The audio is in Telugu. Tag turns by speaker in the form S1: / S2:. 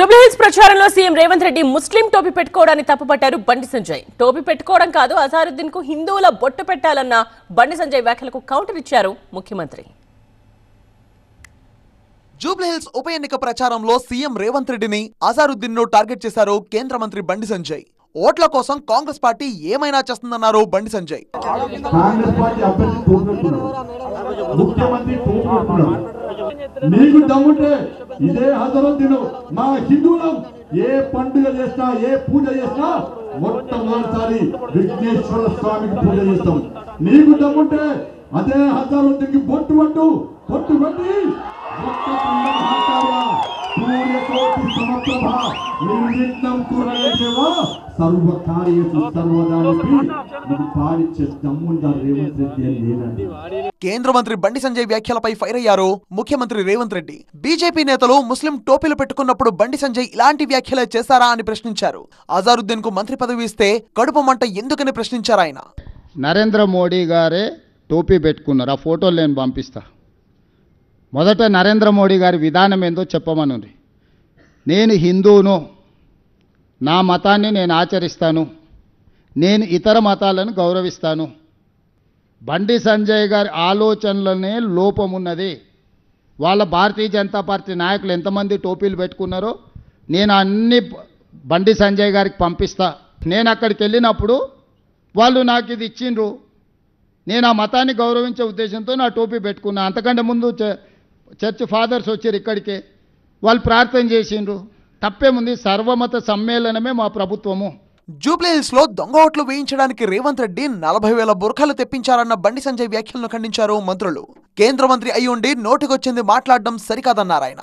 S1: జూబ్లీహిల్స్ ప్రచారంలో సీఎం రేవంత్ రెడ్డి ముస్లిం టోపీ పెట్టుకోవడాన్ని తప్పుపట్టారు బండి సంజయ్. టోపీ పెట్టుకోవడం కాదు, అజారుద్దీన్ కు హిందువుల బొట్టు పెట్టాలన్న బండి సంజయ్ వ్యాఖ్యలకు కౌంటర్ ఇచ్చారు ముఖ్యమంత్రి.
S2: జూబ్లీహిల్స్ ఉప ఎన్నిక ప్రచారంలో సీఎం రేవంత్ రెడ్డిని అజారుద్దీన్ ను టార్గెట్ చేశారు కేంద్ర మంత్రి బండి సంజయ్. ఓట్ల కోసం కాంగ్రెస్ పార్టీ ఏమైనా చేస్తుందన్నారు బండి సంజయ్.
S3: నీకు దమ్ముంటే ఇదే అజరుద్దీన్ మా హిందువులం ఏ పండుగ చేసినా ఏ పూజ చేసినా మొట్టమొదటిసారి విఘ్నేశ్వర స్వామికి పూజ చేస్తాం. నీకు దమ్ముంటే అదే అజరుద్దీన్ కి బొట్టు పెట్టి సూర్యకోటి సమప్రభ నిర్విఘ్నం కురుదేవా సర్వకార్యేషు సర్వదానికి ఇది పాడించే దమ్ముందా రేవంత్ రెడ్డి అని లేదండి.
S2: కేంద్ర మంత్రి బండి సంజయ్ వ్యాఖ్యలపై ఫైర్ అయ్యారు ముఖ్యమంత్రి రేవంత్ రెడ్డి. బీజేపీ నేతలు ముస్లిం టోపీలు పెట్టుకున్నప్పుడు బండి సంజయ్ ఇలాంటి వ్యాఖ్యలే చేశారా అని ప్రశ్నించారు. అజారుద్దీన్ కు మంత్రి పదవి ఇస్తే కడుపు మంట ఎందుకని ప్రశ్నించారు ఆయన.
S4: నరేంద్ర మోడీ గారే టోపీ పెట్టుకున్నారు. ఆ ఫోటోలు నేను పంపిస్తా. మొదట నరేంద్ర మోడీ గారి విధానం ఏందో చెప్పమనుంది. నేను హిందువును, నా మతాన్ని నేను ఆచరిస్తాను, నేను ఇతర మతాలను గౌరవిస్తాను. బండి సంజయ్ గారి ఆలోచనలనే లోపమున్నది. వాళ్ళ భారతీయ జనతా పార్టీ నాయకులు ఎంతమంది టోపీలు పెట్టుకున్నారో నేను అన్ని బండి సంజయ్ గారికి పంపిస్తా. నేను అక్కడికి వెళ్ళినప్పుడు వాళ్ళు నాకు ఇది ఇచ్చిండ్రు, నేను ఆ మతాన్ని గౌరవించే ఉద్దేశంతో నా టోపీ పెట్టుకున్నా. అంతకంటే ముందు చర్చ్ ఫాదర్స్ వచ్చారు ఇక్కడికే, వాళ్ళు ప్రార్థన చేసిండ్రు. తప్పేముంది? సర్వమత సమ్మేళనమే మా ప్రభుత్వము.
S2: జూబ్లీహిల్స్ లో దొంగ ఓట్లు వేయించడానికి రేవంత్ రెడ్డి 40,000 బుర్ఖలు తెప్పించారన్న బండి సంజయ్ వ్యాఖ్యలను ఖండించారు మంత్రులు. కేంద్ర మంత్రి అయి ఉండి నోటికొచ్చింది మాట్లాడడం సరికాదన్నారాయన.